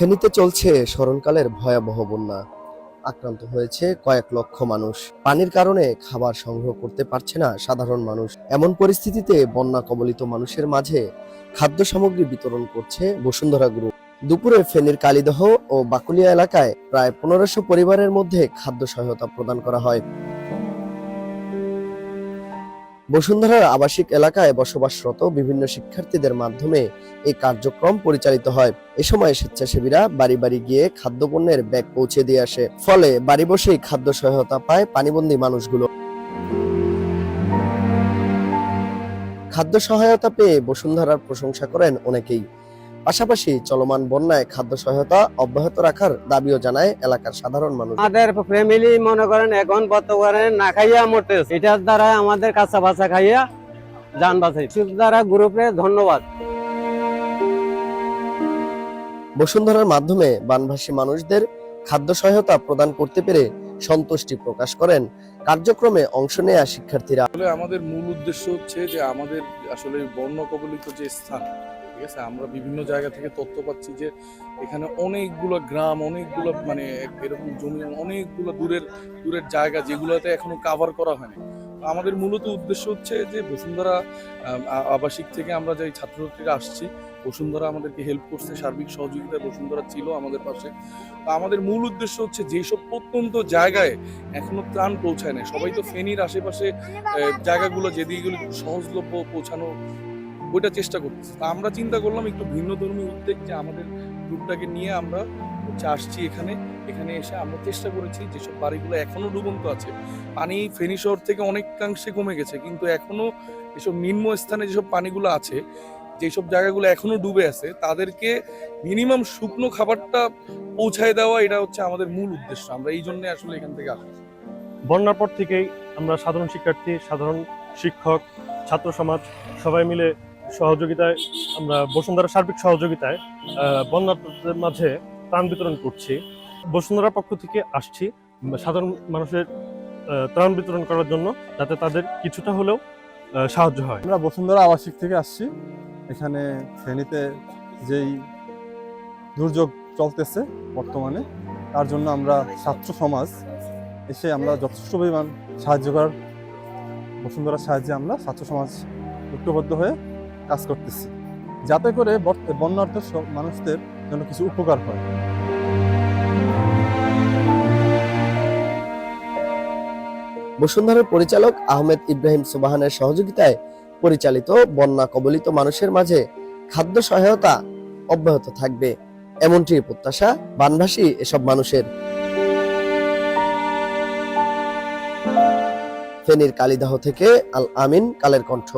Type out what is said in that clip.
ফেনীতে চলছে স্মরণকালের ভয়াবহ বন্যা। আক্রান্ত হয়েছে কয়েক লক্ষ মানুষ। পানির কারণে খাবার সংগ্রহ করতে পারছে না সাধারণ মানুষ। এমন পরিস্থিতিতে বন্যা কবলিত মানুষের মাঝে খাদ্য সামগ্রী বিতরণ করছে বসুন্ধরা গ্রুপ। দুপুরে ফেনীর কালিদহ ও বাকুলিয়া এলাকায় প্রায় 1500 পরিবারের মধ্যে খাদ্য সহায়তা প্রদান করা হয়। বসুন্ধরার আবাসিক এলাকায় বসবাসরত বিভিন্ন শিক্ষার্থীদের মাধ্যমে এই কার্যক্রম পরিচালিত হয়। এ সময় স্বেচ্ছাসেবীরা বাড়ি বাড়ি গিয়ে খাদ্যপণ্যের ব্যাগ পৌঁছে দিয়ে আসে। ফলে বাড়ি বসেই খাদ্য সহায়তা পায় পানিবন্দী মানুষগুলো। খাদ্য সহায়তা পেয়ে বসুন্ধরার প্রশংসা করেন অনেকেই। পাশাপাশি চলমান বন্যায় খাদ্য সহায়তা অব্যাহত রাখার দাবিও জানায় এলাকার সাধারণ মানুষ। আমাদের ফ্যামিলি মনে করেন এখন বর্তমানে না খাইয়া মরতেছে, এটার দ্বারা আমাদের কাঁচা বাচ্চা খাইয়া যান বাঁচাই। দ্বারা গ্রুপে ধন্যবাদ। বসুন্ধরার মাধ্যমে বানভাসী মানুষদের খাদ্য সহায়তা প্রদান করতে পেরে সন্তুষ্টি প্রকাশ করেন কার্যক্রমে অংশ নেয়া শিক্ষার্থীরা। আমাদের মূল উদ্দেশ্য হচ্ছে যে আমাদের আসলে বন্যা কবলিত যে স্থান, ঠিক আছে, আমরা বিভিন্ন জায়গা থেকে তথ্য পাচ্ছি যে এখানে অনেকগুলো গ্রাম, অনেকগুলো মানে এরকম জমি, অনেকগুলো দূরের জায়গা যেগুলোতে এখনো কাভার করা হয়নি। আমাদের মূলত উদ্দেশ্য হচ্ছে যে বসুন্ধরা আবাসিক থেকে আমরা যে ছাত্রছাত্রীরা আসছি, বসুন্ধরা আমাদেরকে হেল্প করছে, সার্বিক সহযোগিতায় বসুন্ধরা ছিল আমাদের পাশে। তো আমাদের মূল উদ্দেশ্য হচ্ছে যেসব প্রত্যন্ত জায়গায় এখনো ত্রাণ পৌঁছায় না, সবাই তো ফেনীর আশেপাশে জায়গাগুলো যেদিকগুলো সহজলভ্য পৌঁছানো, ওইটা চেষ্টা করতেছি। তা আমরা চিন্তা করলাম একটু ভিন্ন ধর্মী উদ্যোগ, যে আমাদের গ্রুপটাকে নিয়ে আমরা আসছি এখানে এসে আমরা চেষ্টা করেছি যেসব বাড়িগুলো এখনো ডুবন্ত আছে, পানি ফেনী শহর থেকে অনেকাংশে কমে গেছে, কিন্তু এখনো এসব নিম্ন স্থানে যেসব পানিগুলো আছে, যেসব জায়গাগুলো এখনো ডুবে আছে, তাদেরকে মিনিমাম শুকনো খাবারটা পৌঁছায় দেওয়া, এটা হচ্ছে আমাদের মূল উদ্দেশ্য। আমরা এই জন্য আসলে এখান থেকে আসছি। বন্যার পর থেকেই আমরা সাধারণ শিক্ষার্থী, সাধারণ শিক্ষক, ছাত্র সমাজ সবাই মিলে সহযোগিতায়, আমরা বসুন্ধরা সার্বিক সহযোগিতায় বন্যার মাঝে ত্রাণ বিতরণ করছি। বসুন্ধরার পক্ষ থেকে আসছি সাধারণ মানুষের ত্রাণ বিতরণ করার জন্য, যাতে তাদের কিছুটা হলেও সাহায্য হয়। আমরা বসুন্ধরা আবাসিক থেকে আসছি। এখানে ফেনীতে যেই দুর্যোগ চলতেছে বর্তমানে, তার জন্য আমরা ছাত্র সমাজ এসে আমরা যথেষ্ট পরিমাণ সাহায্য করার, বসুন্ধরার সাহায্যে আমরা ছাত্র সমাজ ঐক্যবদ্ধ হয়ে কাজ করতেছি, যাতে করে বন্যার্ত মানুষদের জন্য কিছু উপকার হয়। বসুন্ধরার পরিচালক আহমেদ ইব্রাহিম সুবহানের সহযোগিতায় পরিচালিত বন্যা কবলিত মানুষের মাঝে খাদ্য সহায়তা অব্যাহত থাকবে, এমনটি প্রত্যাশা বানভাসী এসব মানুষের। ফেনীর কালিদহ থেকে আল আমিন, কালের কণ্ঠ।